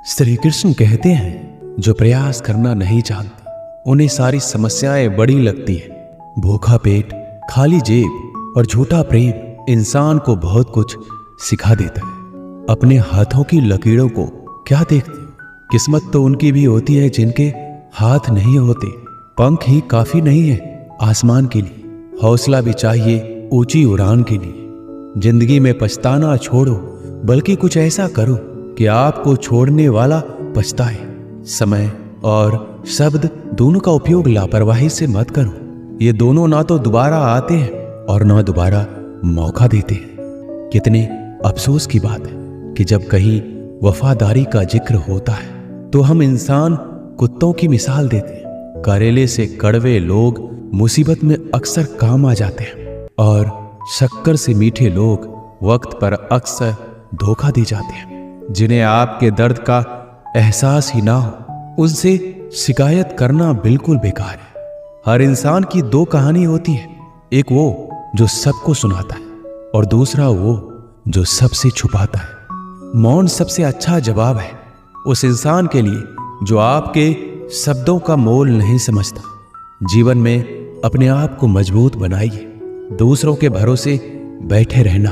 श्री कृष्ण कहते हैं, जो प्रयास करना नहीं जानते उन्हें सारी समस्याएं बड़ी लगती हैं। भूखा पेट, खाली जेब और झूठा प्रेम इंसान को बहुत कुछ सिखा देता है। अपने हाथों की लकीरों को क्या देखते हो? किस्मत तो उनकी भी होती है जिनके हाथ नहीं होते। पंख ही काफी नहीं है आसमान के लिए, हौसला भी चाहिए ऊंची उड़ान के लिए। जिंदगी में पछताना छोड़ो, बल्कि कुछ ऐसा करो कि आपको छोड़ने वाला पछताए। समय और शब्द दोनों का उपयोग लापरवाही से मत करो। ये दोनों ना तो दोबारा आते हैं और ना दोबारा मौका देते हैं। कितने अफसोस की बात है कि जब कहीं वफादारी का जिक्र होता है तो हम इंसान कुत्तों की मिसाल देते हैं। करेले से कड़वे लोग मुसीबत में अक्सर काम आ जाते हैं और शक्कर से मीठे लोग वक्त पर अक्सर धोखा दे जाते हैं। जिन्हें आपके दर्द का एहसास ही ना हो, उनसे शिकायत करना बिल्कुल बेकार है। हर इंसान की दो कहानी होती है, एक वो जो सबको सुनाता है और दूसरा वो जो सबसे छुपाता है। मौन सबसे अच्छा जवाब है उस इंसान के लिए जो आपके शब्दों का मोल नहीं समझता। जीवन में अपने आप को मजबूत बनाइए। दूसरों के भरोसे बैठे रहना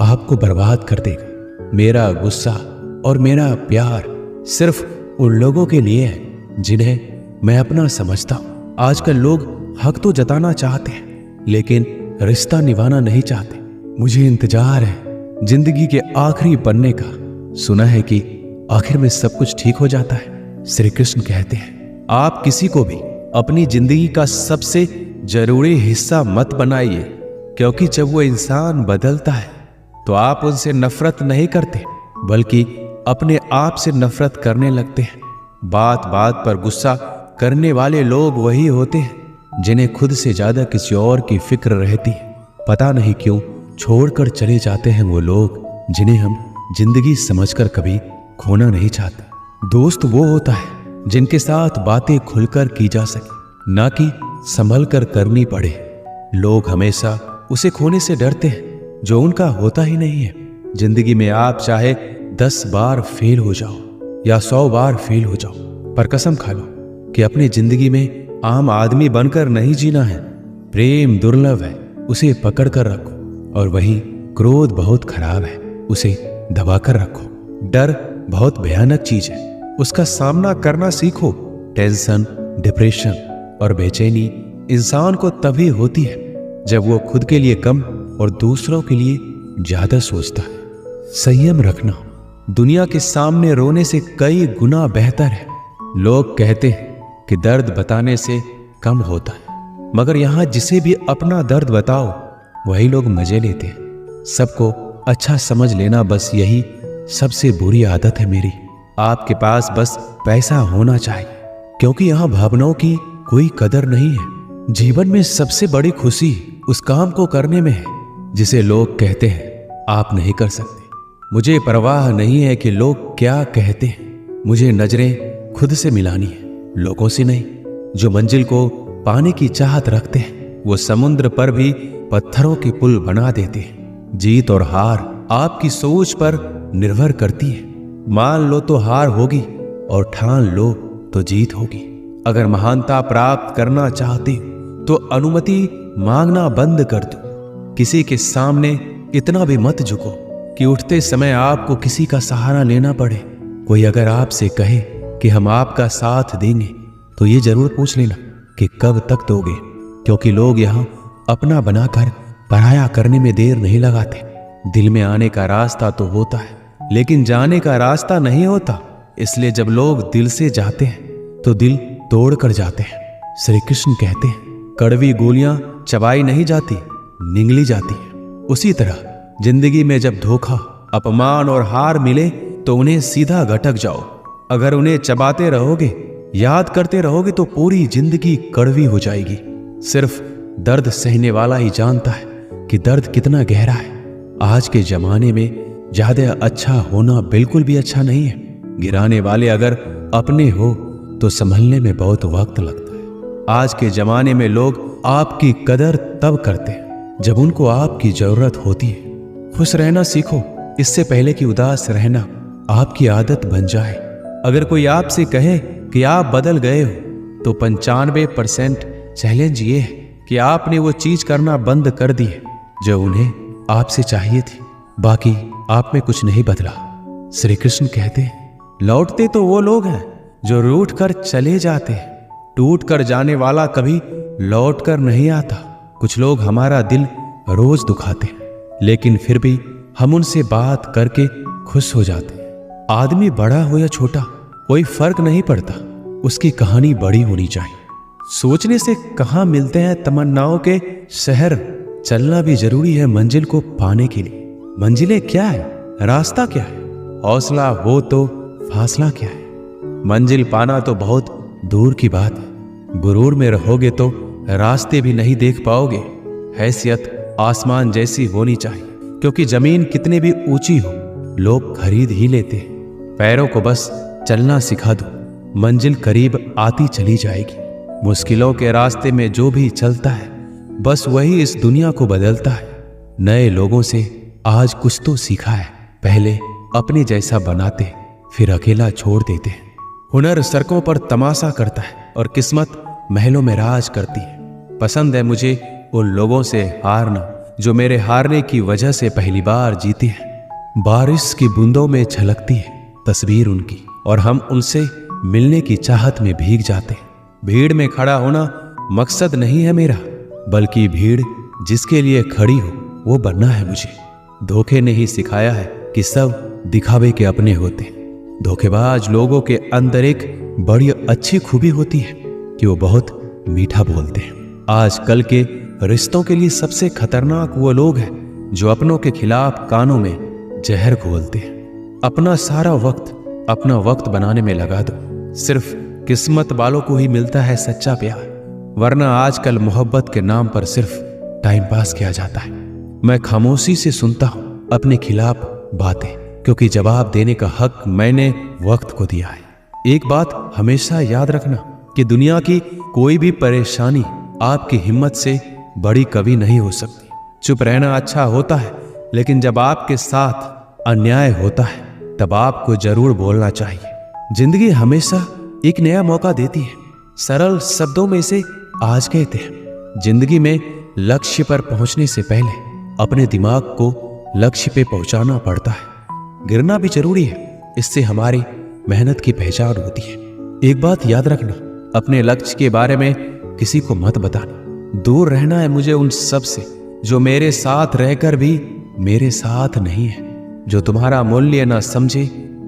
आपको बर्बाद कर देगा। मेरा गुस्सा और मेरा प्यार सिर्फ उन लोगों के लिए है जिन्हें मैं अपना समझता हूं। आजकल लोग हक तो जताना चाहते हैं लेकिन रिश्ता निभाना नहीं चाहते। मुझे इंतजार है जिंदगी के आखिरी पन्ने का। सुना है कि आखिर में सब कुछ ठीक हो जाता है। श्री कृष्ण कहते हैं, आप किसी को भी अपनी जिंदगी का सबसे जरूरी हिस्सा मत बनाइए, क्योंकि जब वो इंसान बदलता है तो आप उनसे नफरत नहीं करते बल्कि अपने आप से नफरत करने लगते हैं। बात बात पर गुस्सा करने वाले लोग वही होते हैं जिन्हें खुद से ज्यादा किसी और की फिक्र रहती है। पता नहीं क्यों छोड़कर चले जाते हैं वो लोग जिन्हें हम जिंदगी समझकर कभी खोना नहीं चाहते। दोस्त वो होता है जिनके साथ बातें खुलकर की जा सके, ना कि संभल कर करनी पड़े। लोग हमेशा उसे खोने से डरते हैं जो उनका होता ही नहीं है। जिंदगी में आप चाहे 10 बार फेल हो जाओ या 100 बार फेल हो जाओ, पर कसम खा लो कि अपनी जिंदगी में आम आदमी बनकर नहीं जीना है। प्रेम दुर्लभ है, उसे पकड़ कर रखो। और वहीं क्रोध बहुत खराब है, उसे दबा कर रखो। डर बहुत भयानक चीज है, उसका सामना करना सीखो। टेंशन, डिप्रेशन और बेचैनी इंसान को तभी होती है जब वो खुद के लिए कम और दूसरों के लिए ज्यादा सोचता है। संयम रखना दुनिया के सामने रोने से कई गुना बेहतर है। लोग कहते हैं कि दर्द बताने से कम होता है, मगर यहां जिसे भी अपना दर्द बताओ वही लोग मजे लेते हैं। सबको अच्छा समझ लेना, बस यही सबसे बुरी आदत है मेरी। आपके पास बस पैसा होना चाहिए, क्योंकि यहां भावनाओं की कोई कदर नहीं है। जीवन में सबसे बड़ी खुशी उस काम को करने में है जिसे लोग कहते हैं आप नहीं कर सकते। मुझे परवाह नहीं है कि लोग क्या कहते हैं। मुझे नजरें खुद से मिलानी है, लोगों से नहीं। जो मंजिल को पाने की चाहत रखते हैं वो समुद्र पर भी पत्थरों के पुल बना देते हैं। जीत और हार आपकी सोच पर निर्भर करती है। मान लो तो हार होगी और ठान लो तो जीत होगी। अगर महानता प्राप्त करना चाहते हो तो अनुमति मांगना बंद कर दो। किसी के सामने इतना भी मत झुको कि उठते समय आपको किसी का सहारा लेना पड़े। कोई अगर आपसे कहे कि हम आपका साथ देंगे तो ये जरूर पूछ लेना कि कब तक दोगे, क्योंकि लोग यहाँ अपना बनाकर पराया करने में देर नहीं लगाते। दिल में आने का रास्ता तो होता है लेकिन जाने का रास्ता नहीं होता। इसलिए जब लोग दिल से जाते हैं तो दिल तोड़ कर जाते हैं। श्री कृष्ण कहते हैं, कड़वी गोलियां चबाई नहीं जाती, निगली जाती है। उसी तरह जिंदगी में जब धोखा, अपमान और हार मिले तो उन्हें सीधा घटक जाओ। अगर उन्हें चबाते रहोगे, याद करते रहोगे तो पूरी जिंदगी कड़वी हो जाएगी। सिर्फ दर्द सहने वाला ही जानता है कि दर्द कितना गहरा है। आज के जमाने में ज्यादा अच्छा होना बिल्कुल भी अच्छा नहीं है। गिराने वाले अगर अपने हो तो संभलने में बहुत वक्त लगता है। आज के जमाने में लोग आपकी कदर तब करते हैं जब उनको आपकी जरूरत होती है। खुश रहना सीखो, इससे पहले कि उदास रहना आपकी आदत बन जाए। अगर कोई आपसे कहे कि आप बदल गए हो, तो 95% चैलेंज ये है कि आपने वो चीज करना बंद कर दी है जो उन्हें आपसे चाहिए थी। बाकी आप में कुछ नहीं बदला। श्री कृष्ण कहते हैं, लौटते तो वो लोग हैं जो रूठ कर चले जाते हैं, टूट कर जाने वाला कभी लौट कर नहीं आता। कुछ लोग हमारा दिल रोज दुखाते हैं, लेकिन फिर भी हम उनसे बात करके खुश हो जाते हैं। आदमी बड़ा हो या छोटा कोई फर्क नहीं पड़ता, उसकी कहानी बड़ी होनी चाहिए। सोचने से कहाँ मिलते हैं तमन्नाओं के शहर, चलना भी जरूरी है मंजिल को पाने के लिए। मंजिलें क्या है, रास्ता क्या है, हौसला हो तो फासला क्या है। मंजिल पाना तो बहुत दूर की बात है, गुरूर में रहोगे तो रास्ते भी नहीं देख पाओगे। हैसियत आसमान जैसी होनी चाहिए, क्योंकि जमीन कितनी भी ऊंची हो लोग खरीद ही लेते हैं। पैरों को बस चलना सिखा दो, मंजिल करीब आती चली जाएगी। मुश्किलों के रास्ते में जो भी चलता है बस वही इस दुनिया को बदलता है। नए लोगों से आज कुछ तो सीखा है, पहले अपने जैसा बनाते फिर अकेला छोड़ देते हैं। हुनर सड़कों पर तमाशा करता है और किस्मत महलों में राज करती है। पसंद है मुझे उन लोगों से हारना जो मेरे हारने की वजह से पहली बार जीते हैं। बारिश की बूंदों में झलकती है तस्वीर उनकी, और हम उनसे मिलने की चाहत में भीग जाते हैं। भीड़ में खड़ा होना मकसद नहीं है मेरा, बल्कि भीड़ जिसके लिए खड़ी हो वो बनना है मुझे। धोखे ने ही सिखाया है कि सब दिखावे के अपने होते हैं। धोखेबाज लोगों के अंदर एक बड़ी अच्छी खूबी होती है कि वो बहुत मीठा बोलते हैं। आजकल के रिश्तों के लिए सबसे खतरनाक वो लोग हैं जो अपनों के खिलाफ कानों में जहर घोलते हैं। अपना सारा वक्त अपना वक्त बनाने में लगा दो, सिर्फ किस्मत वालों को ही मिलता है सच्चा प्यार, वरना आजकल मोहब्बत के नाम पर सिर्फ टाइम पास किया जाता है। मैं खामोशी से सुनता हूं अपने खिलाफ बातें, क्योंकि जवाब देने का हक मैंने वक्त को दिया है। एक बात हमेशा याद रखना कि दुनिया की कोई भी परेशानी आपकी हिम्मत से बड़ी कभी नहीं हो सकती। चुप रहना अच्छा होता है, लेकिन जब आपके साथ अन्याय होता है तब आपको जरूर बोलना चाहिए। जिंदगी हमेशा एक नया मौका देती है। सरल शब्दों में से आज कहते हैं, जिंदगी में लक्ष्य पर पहुंचने से पहले अपने दिमाग को लक्ष्य पे पहुंचाना पड़ता है। गिरना भी जरूरी है, इससे हमारी मेहनत की पहचान होती है। एक बात याद रखना, अपने लक्ष्य के बारे में किसी को मत बताना। दूर रहना है मुझे उन सब से जो मेरे साथ रहकर भी मेरे साथ नहीं है। जो तुम्हारा मूल्य ना समझे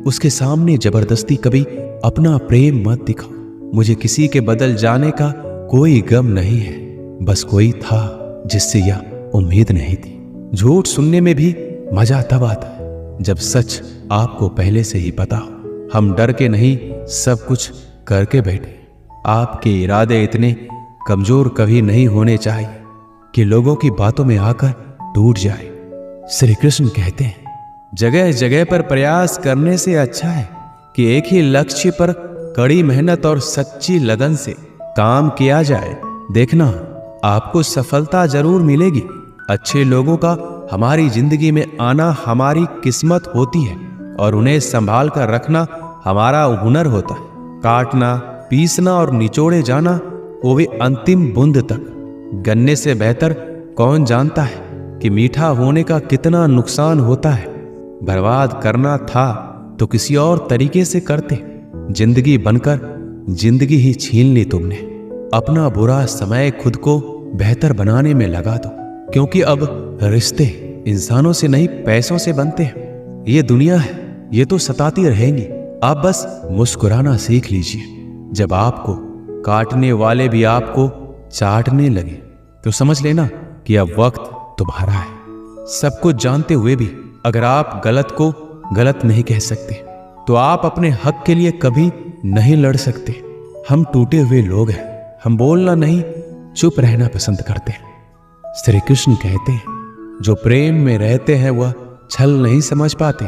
उसके सामने जबरदस्ती कभी अपना प्रेम मत दिखाओ। मुझे किसी के बदल जाने का कोई गम नहीं है, बस कोई था जिससे यह उम्मीद नहीं थी। झूठ सुनने में भी मजा तब आता है जब सच आपको पहले से ही पता हो। हम डर के नहीं सब कुछ करके बैठे। आपके इरादे इतने कमजोर कभी नहीं होने चाहिए कि लोगों की बातों में आकर टूट जाए। श्री कृष्ण कहते हैं, जगह जगह पर प्रयास करने से अच्छा है कि एक ही लक्ष्य पर कड़ी मेहनत और सच्ची लगन से काम किया जाए। देखना, आपको सफलता जरूर मिलेगी। अच्छे लोगों का हमारी जिंदगी में आना हमारी किस्मत होती है और उन्हें संभाल कर रखना हमारा हुनर होता है। काटना, पीसना और निचोड़े जाना, वो भी अंतिम बूंद तक। गन्ने से बेहतर कौन जानता है कि मीठा होने का कितना नुकसान होता है। बर्बाद करना था तो किसी और तरीके से करते। जिंदगी बनकर जिंदगी ही छीन ली तुमने। अपना बुरा समय खुद को बेहतर बनाने में लगा दो, क्योंकि अब रिश्ते इंसानों से नहीं पैसों से बनते हैं। ये दुनिया है, ये तो सताती रहेंगी। आप बस मुस्कुराना सीख लीजिए। जब आपको काटने वाले भी आपको चाटने लगे तो समझ लेना कि अब वक्त तुम्हारा है। सब कुछ जानते हुए भी अगर आप गलत को गलत नहीं कह सकते तो आप अपने हक के लिए कभी नहीं लड़ सकते। हम टूटे हुए लोग हैं, हम बोलना नहीं चुप रहना पसंद करते हैं। श्री कृष्ण कहते हैं, जो प्रेम में रहते हैं वह छल नहीं समझ पाते,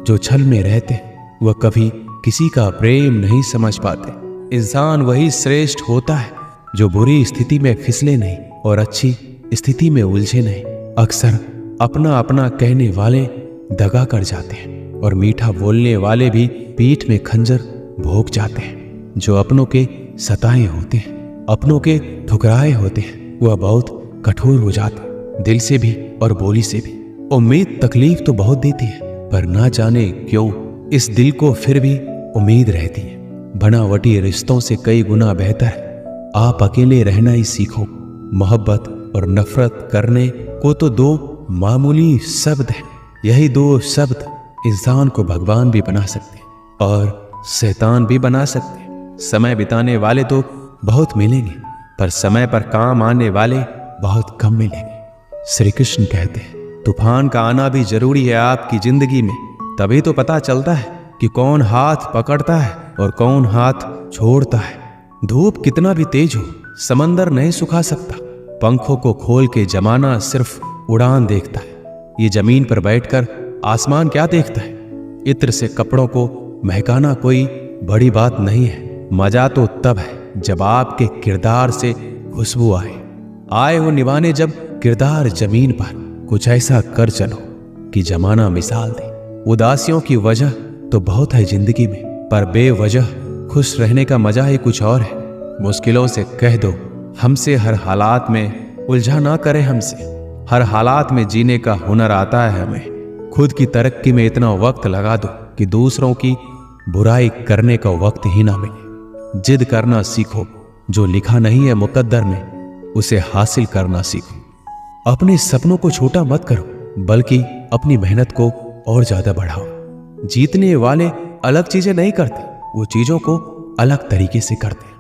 जो छल में रहते हैं वह कभी किसी का प्रेम नहीं समझ पाते। इंसान वही श्रेष्ठ होता है जो बुरी स्थिति में फिसले नहीं और अच्छी स्थिति में उलझे नहीं। अक्सर अपना अपना कहने वाले दगा कर जाते हैं और मीठा बोलने वाले भी पीठ में खंजर भोग जाते हैं। जो अपनों के सताए होते हैं, अपनों के ठुकराए होते हैं, वह बहुत कठोर हो जाते हैं, दिल से भी और बोली से भी। उम्मीद तकलीफ तो बहुत देती है, पर ना जाने क्यों इस दिल को फिर भी उम्मीद रहती है। बनावटी रिश्तों से कई गुना बेहतर है आप अकेले रहना ही सीखो। मोहब्बत और नफरत करने को तो दो मामूली शब्द हैं। यही दो शब्द इंसान को भगवान भी बना सकते हैं और शैतान भी बना सकते हैं। समय बिताने वाले तो बहुत मिलेंगे, पर समय पर काम आने वाले बहुत कम मिलेंगे। श्री कृष्ण कहते हैं तूफान का आना भी जरूरी है आपकी जिंदगी में, तभी तो पता चलता है कि कौन हाथ पकड़ता है और कौन हाथ छोड़ता है। धूप कितना भी तेज हो समंदर नहीं सुखा सकता। पंखों को खोल के जमाना सिर्फ उड़ान देखता है। ये जमीन पर बैठकर आसमान क्या देखता है। इत्र से कपड़ों को महकाना कोई बड़ी बात नहीं है। मजा तो तब है जब आपके किरदार से खुशबू आए हो निभाने। जब किरदार जमीन पर कुछ ऐसा कर चलो कि जमाना मिसाल दे। उदासियों की वजह तो बहुत है जिंदगी में, पर बेवजह खुश रहने का मजा ही कुछ और है। मुश्किलों से कह दो हमसे, हर हालात में उलझा ना करे हमसे। हर हालात में जीने का हुनर आता है हमें। खुद की तरक्की में इतना वक्त लगा दो कि दूसरों की बुराई करने का वक्त ही ना मिले। जिद करना सीखो, जो लिखा नहीं है मुकद्दर में उसे हासिल करना सीखो। अपने सपनों को छोटा मत करो, बल्कि अपनी मेहनत को और ज्यादा बढ़ाओ। जीतने वाले अलग चीजें नहीं करते, वो चीजों को अलग तरीके से करते हैं।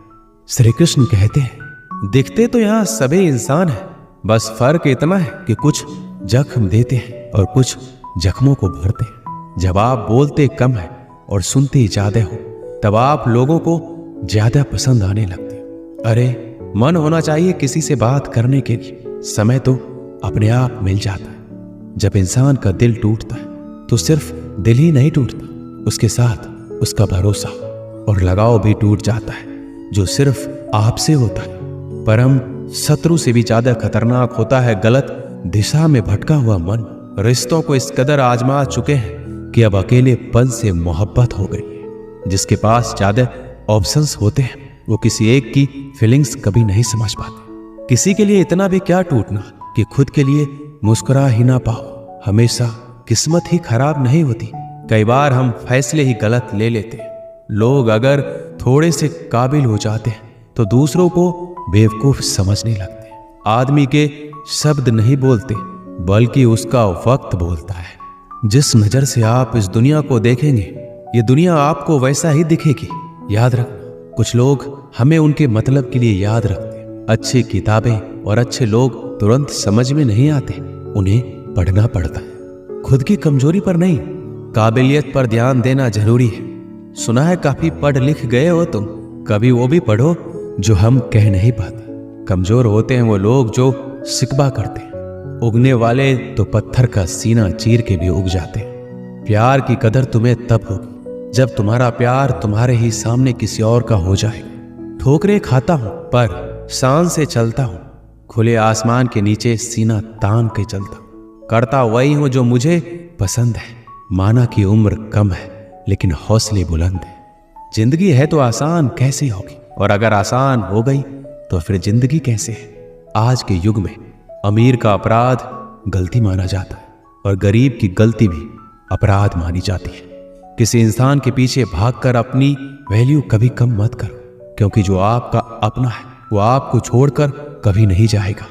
श्री कृष्ण कहते हैं दिखते तो यहां सभी इंसान हैं, बस फर्क इतना है कि कुछ जख्म देते हैं और कुछ जख्मों को भरते हैं। जब आप बोलते कम है और सुनते ज्यादा हो, तब आप लोगों को ज्यादा पसंद आने लगते हैं। अरे मन होना चाहिए किसी से बात करने के लिए, समय तो अपने आप मिल जाता है। जब इंसान का दिल टूटता है तो सिर्फ दिल ही नहीं टूटता, उसके साथ उसका भरोसा और लगाव भी टूट जाता है, जो सिर्फ आपसे होता है। परम शत्रु से भी ज्यादा खतरनाक होता है गलत दिशा में भटका हुआ मन। रिश्तों को इस कदर आजमा चुके हैं कि अब अकेलेपन से मोहब्बत हो गई है। जिसके पास ज्यादा ऑप्शंस होते हैं वो किसी एक की फीलिंग्स कभी नहीं समझ पाते। किसी के लिए इतना भी क्या टूटना कि खुद के लिए मुस्कुरा ही ना पाओ। हमेशा किस्मत ही खराब नहीं होती, कई बार हम फैसले ही गलत ले लेते हैं। लोग अगर थोड़े से काबिल हो जाते हैं तो दूसरों को बेवकूफ समझने लगते हैं। आदमी के शब्द नहीं बोलते, बल्कि उसका वक्त बोलता है। जिस नजर से आप इस दुनिया को देखेंगे, ये दुनिया आपको वैसा ही दिखेगी। याद रखना, कुछ लोग हमें उनके मतलब के लिए याद रखते हैं। अच्छी किताबें और अच्छे लोग तुरंत समझ में नहीं आते, उन्हें पढ़ना पड़ता है। खुद की कमजोरी पर नहीं, काबिलियत पर ध्यान देना जरूरी है। सुना है काफी पढ़ लिख गए हो तुम, कभी वो भी पढ़ो जो हम कह नहीं पाते। कमजोर होते हैं वो लोग जो शिकवा करते हैं, उगने वाले तो पत्थर का सीना चीर के भी उग जाते हैं। प्यार की कदर तुम्हें तब होगी जब तुम्हारा प्यार तुम्हारे ही सामने किसी और का हो जाएगा। ठोकरे खाता हूं पर शान से चलता हूं, खुले आसमान के नीचे सीना तान के चलता हूं। करता वही हूं जो मुझे पसंद है। माना कि उम्र कम है लेकिन हौसले बुलंद है। जिंदगी है तो आसान कैसे होगी, और अगर आसान हो गई तो फिर जिंदगी कैसे है। आज के युग में अमीर का अपराध गलती माना जाता है और गरीब की गलती भी अपराध मानी जाती है। किसी इंसान के पीछे भागकर अपनी वैल्यू कभी कम मत करो, क्योंकि जो आपका अपना है वो आपको छोड़कर कभी नहीं जाएगा।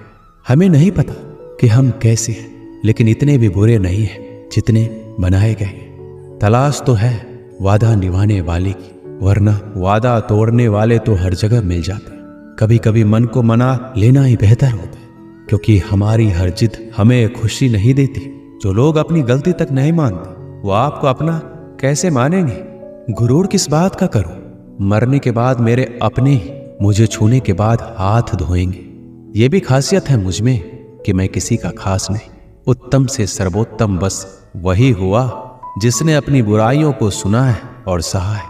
हमें नहीं पता कि हम कैसे हैं, लेकिन इतने भी बुरे नहीं हैं जितने बनाए गए हैं। तलाश तो है वादा निभाने वाले की, वरना वादा तोड़ने वाले तो हर जगह मिल जाते हैं। कभी कभी मन को मना लेना ही बेहतर होता है, क्योंकि हमारी हर जिद हमें खुशी नहीं देती। जो लोग अपनी गलती तक नहीं मानते वो आपको अपना कैसे मानेंगे। गुरूर किस बात का करूं, मरने के बाद मेरे अपने ही मुझे छूने के बाद हाथ धोएंगे। ये भी खासियत है मुझ में कि मैं किसी का खास नहीं। उत्तम से सर्वोत्तम बस वही हुआ जिसने अपनी बुराइयों को सुना है और सहा है।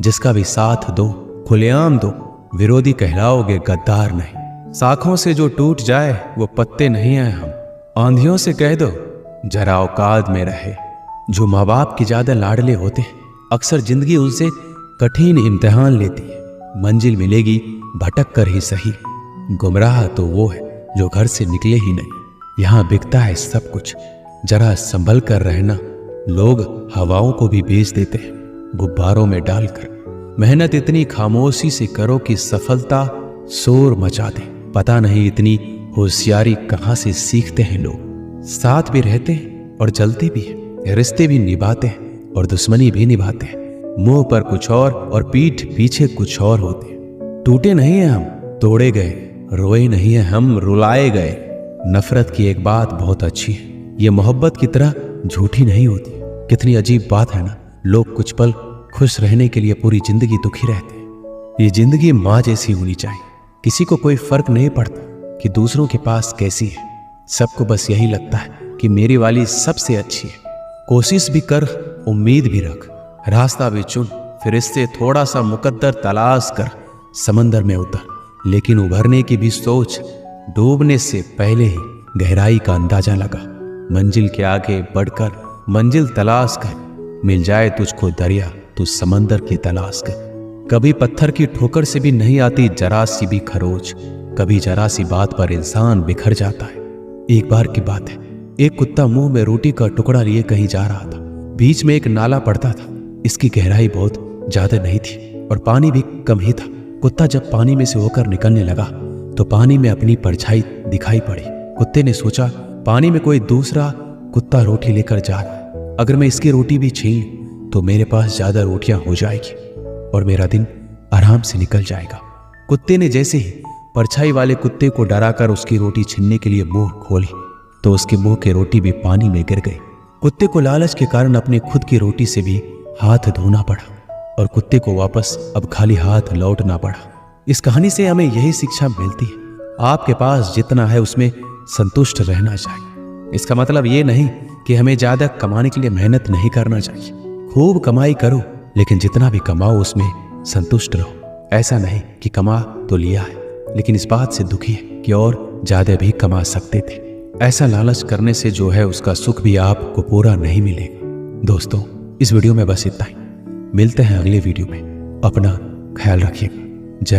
जिसका भी साथ दो, खुलेआम दो, विरोधी कहलाओगे गद्दार नहीं। शाखों से जो टूट जाए वो पत्ते नहीं हैं हम। आंधियों से कह दो जरा औकात में रहे। जो माँ बाप के ज्यादा लाडले होते हैं अक्सर जिंदगी उनसे कठिन इम्तिहान लेती है। मंजिल मिलेगी भटक कर ही सही, गुमराह तो वो है जो घर से निकले ही नहीं। यहाँ बिकता है सब कुछ, जरा संभल कर रहना। लोग हवाओं को भी बेच देते हैं गुब्बारों में डालकर। मेहनत इतनी खामोशी से करो कि सफलता शोर मचा दे। पता नहीं इतनी होशियारी कहाँ से सीखते हैं लोग। साथ भी रहते हैं और जलते भी हैं, रिश्ते भी निभाते हैं और दुश्मनी भी निभाते हैं। मुंह पर कुछ और पीठ पीछे कुछ और होते हैं। टूटे नहीं हैं हम, तोड़े गए। रोए नहीं हैं हम, रुलाए गए। नफरत की एक बात बहुत अच्छी है, ये मोहब्बत की तरह झूठी नहीं होती। कितनी अजीब बात है ना, लोग कुछ पल खुश रहने के लिए पूरी जिंदगी दुखी रहते हैं। ये जिंदगी माँ जैसी होनी चाहिए। किसी को कोई फर्क नहीं पड़ता कि दूसरों के पास कैसी है। सबको बस यही लगता है कि मेरी वाली सबसे अच्छी है। कोशिश भी कर, उम्मीद भी रख, रास्ता भी चुन, फिर इससे थोड़ा सा मुकद्दर तलाश कर, समंदर में उतर। लेकिन उभरने की भी सोच, डूबने से पहले ही गहराई का अंदाजा लगा। मंजिल के आगे बढ़कर मंजिल तलाश कर, मिल जाए तुझको दरिया तू समंदर की तलाश कर। कभी पत्थर की ठोकर से भी नहीं आती जरा सी भी खरोच, कभी जरा सी बात पर इंसान बिखर जाता है। एक बार की बात है, एक कुत्ता मुंह में रोटी का टुकड़ा लिए कहीं जा रहा था। बीच में एक नाला पड़ता था। इसकी गहराई बहुत ज्यादा नहीं थी और पानी भी कम ही था। कुत्ता जब पानी में से होकर निकलने लगा तो पानी में अपनी परछाई दिखाई पड़ी। कुत्ते ने सोचा, पानी में कोई दूसरा कुत्ता रोटी लेकर जा रहा है, अगर मैं इसकी रोटी भी छीन लूं तो मेरे पास ज्यादा रोटियां हो जाएगी और मेरा दिन आराम से निकल जाएगा। कुत्ते ने जैसे ही परछाई वाले कुत्ते को डराकर उसकी रोटी छीनने के लिए मुंह खोली तो उसके मुंह की रोटी भी पानी में गिर गई। कुत्ते को लालच के कारण अपने खुद की रोटी से भी हाथ धोना पड़ा और कुत्ते को वापस अब खाली हाथ लौटना पड़ा। इस कहानी से हमें यही शिक्षा मिलती है, आपके पास जितना है उसमें संतुष्ट रहना चाहिए। इसका मतलब ये नहीं कि हमें ज्यादा कमाने के लिए मेहनत नहीं करना चाहिए। खूब कमाई करो, लेकिन जितना भी कमाओ उसमें संतुष्ट रहो। ऐसा नहीं कि कमा तो लिया है लेकिन इस बात से दुखी है कि और ज्यादा भी कमा सकते थे। ऐसा लालच करने से जो है उसका सुख भी आपको पूरा नहीं मिलेगा। दोस्तों, इस वीडियो में बस इतना ही। मिलते हैं अगले वीडियो में। अपना ख्याल रखिएगा। जय